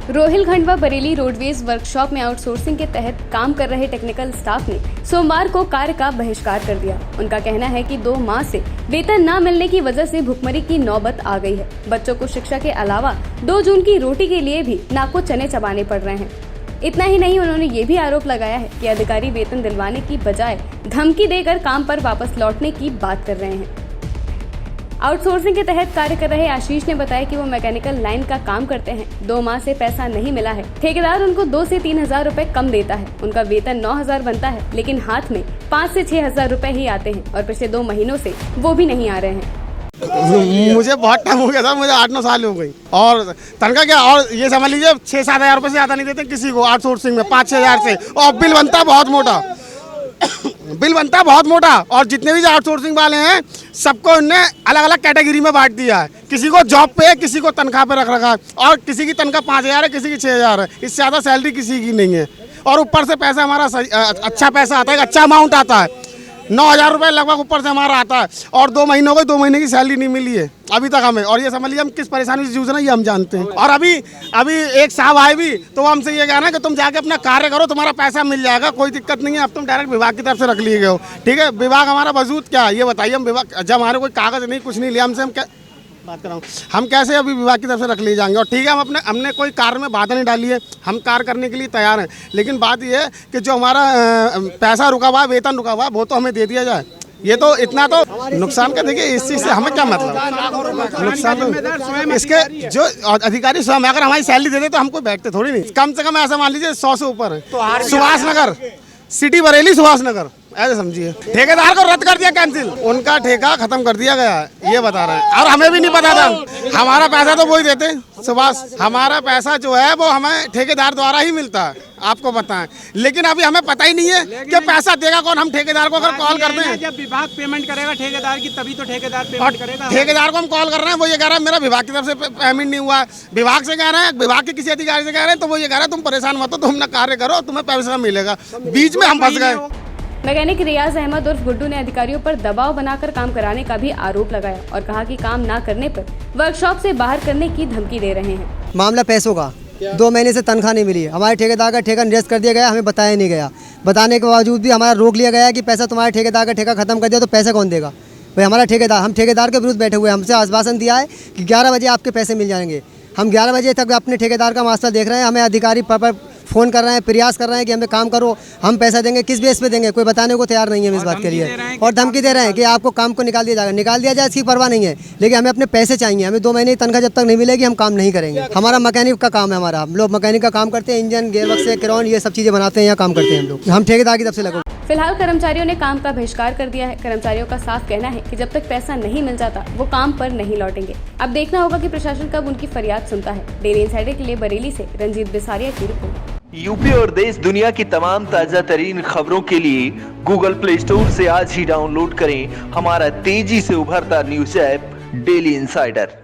रोहिलखंड व Bareilly roadways workshop में outsourcing के तहत काम कर रहे टेक्निकल स्टाफ ने सोमवार को कार्य का बहिष्कार कर दिया। उनका कहना है कि 2 माह से वेतन न मिलने की वजह से भुखमरी की नौबत आ गई है। बच्चों को शिक्षा के अलावा 2 जून की रोटी के लिए भी नाको चने चबाने पड़ रहे हैं। इतना ही नहीं, उन्होंने ये भी आरोप लगाया है कि अधिकारी वेतन दिलवाने की बजाय धमकी देकर काम पर वापस लौटने की बात कर रहे हैं। आउटसोर्सिंग के तहत कार्य कर रहे आशीष ने बताया कि वो मैकेनिकल लाइन का काम करते हैं। 2 माह से पैसा नहीं मिला है। ठेकेदार उनको 2 से 3 हजार रुपए कम देता है। उनका वेतन 9 हजार बनता है, लेकिन हाथ में 5 से 6 हजार रुपए ही आते हैं और पिछले 2 महीनों से वो भी नहीं आ रहे हैं। मुझे बहुत टाइम हो गया था, मुझे 8-9 साल हो गई और तनख्वाह क्या, और ये समझ लीजिए 6-7 हजार रुपए से ज्यादा नहीं देते किसी को आउटसोर्सिंग में, 5-6 हजार से। और बिल बनता बहुत मोटा और जितने भी आउटसोर्सिंग वाले हैं सबको उनने अलग अलग कैटेगरी में बांट दिया है। किसी को जॉब पे है, किसी को तनख्वाह पे रख रखा है और किसी की तनख्वाह 5 हजार है, किसी की 6 हजार है। इससे ज़्यादा सैलरी किसी की नहीं है और ऊपर से पैसा हमारा अच्छा पैसा आता है, अच्छा अमाउंट आता है। 9 हजार रुपये लगभग ऊपर से हमारा आता है और 2 महीने हो गए, 2 महीने की सैलरी नहीं मिली है अभी तक हमें। और ये समझ लीजिए हम किस परेशानी से जूझ रहे हैं ये हम जानते हैं। और अभी एक साहब आए भी तो वो हमसे ये कहना है कि तुम जाके अपना कार्य करो, तुम्हारा पैसा मिल जाएगा, कोई दिक्कत नहीं है। अब तुम डायरेक्ट विभाग की तरफ से रख लिए गए हो, ठीक है। विभाग हमारा वजूद क्या है ये बताइए। हम विभाग जब हमारे कोई कागज नहीं, कुछ नहीं लिया हमसे, हम क्या बात कर रहा हूँ, हम कैसे अभी विभाग की तरफ से रख लिए जाएंगे। और ठीक है, हमने कोई कार्य में बाधा नहीं डाली है, हम कार्य करने के लिए तैयार हैं। लेकिन बात यह है कि जो हमारा पैसा रुका हुआ है, वेतन रुका हुआ है, वो तो हमें दे दिया जाए। ये तो इतना तो नुकसान का देखिए, इस चीज़ से हमें क्या मतलब नुकसान तो इसके जो अधिकारी स्वयं अगर हमारी सैलरी दे दे तो हमको बैठते थोड़ी नहीं। कम से कम ऐसा मान लीजिए 100 से ऊपर है। सुभाष नगर सिटी बरेली, सुभाष नगर ऐसे समझिए। ठेकेदार को रद्द कर दिया, कैंसिल, उनका ठेका खत्म कर दिया गया है, ये बता रहे हैं। और हमें भी नहीं पता था, हमारा पैसा तो वही देते सुभाष। हमारा पैसा जो है वो हमें ठेकेदार द्वारा ही मिलता है, आपको पता है। लेकिन अभी हमें पता ही नहीं है कि पैसा देगा कौन। हम ठेकेदार को अगर कॉल करते हैं, जब विभाग पेमेंट करेगा ठेकेदार की, तभी तो ठेकेदार पेमेंट करेगा। ठेकेदार को हम कॉल कर रहे हैं, वो ये कह रहा है मेरा विभाग की तरफ से पेमेंट नहीं हुआ। विभाग से कह रहे हैं, विभाग के किसी अधिकारी से कह रहे हैं, तो वो ये कह रहा है तुम परेशान मत हो, तुम अपना कार्य करो, तुम्हें पैसा मिलेगा। बीच में हम फंस गए। मैकेनिक रियाज अहमद उर्फ गुड्डू ने अधिकारियों पर दबाव बनाकर काम कराने का भी आरोप लगाया और कहा कि काम न करने पर वर्कशॉप से बाहर करने की धमकी दे रहे हैं। मामला पैसों का, 2 महीने से तनख्वाह नहीं मिली। हमारे ठेकेदार का ठेका निरस्त कर दिया गया, हमें बताया नहीं गया। बताने के बावजूद भी हमारा रोक लिया गया कि पैसा तुम्हारे ठेकेदार का ठेका खत्म कर दिया, तो पैसा कौन देगा भाई। हमारा ठेकेदार, हम ठेकेदार के विरुद्ध बैठे हुए, हमसे आश्वासन दिया है कि 11 बजे आपके पैसे मिल जाएंगे। हम 11 बजे तक अपने ठेकेदार का मास्टर देख रहे हैं। हमें अधिकारी पर फ़ोन कर रहे हैं, प्रयास कर रहे हैं कि हमें काम करो, हम पैसा देंगे। किस बेस पे देंगे, कोई बताने को तैयार नहीं है इस बात के लिए। और धमकी दे रहे हैं कि आपको काम को निकाल दिया जाएगा। निकाल दिया जाए इसकी परवाह नहीं है, लेकिन हमें अपने पैसे चाहिए। हमें 2 महीने की तनख्वाह जब तक नहीं मिलेगी हम काम नहीं करेंगे। हमारा मैकेनिक का काम है, हमारा हम लोग मैकेनिक का काम करते हैं। इंजन, गेयरबॉक्स, क्रेन, ये सब चीज़ें बनाते हैं, यहाँ काम करते हैं हम लोग। हम ठेकेदार की तरफ से लगे। फिलहाल कर्मचारियों ने काम का बहिष्कार कर दिया है। कर्मचारियों का साफ कहना है कि जब तक पैसा नहीं मिल जाता वो काम पर नहीं लौटेंगे। अब देखना होगा कि प्रशासन कब उनकी फरियाद सुनता है। डेली इनसाइडर के लिए बरेली से रंजीत बिसारिया की रिपोर्ट। यूपी और देश दुनिया की तमाम ताजा तरीन खबरों के लिए गूगल प्ले स्टोर से आज ही डाउनलोड करें हमारा तेजी से उभरता न्यूज ऐप डेली इनसाइडर।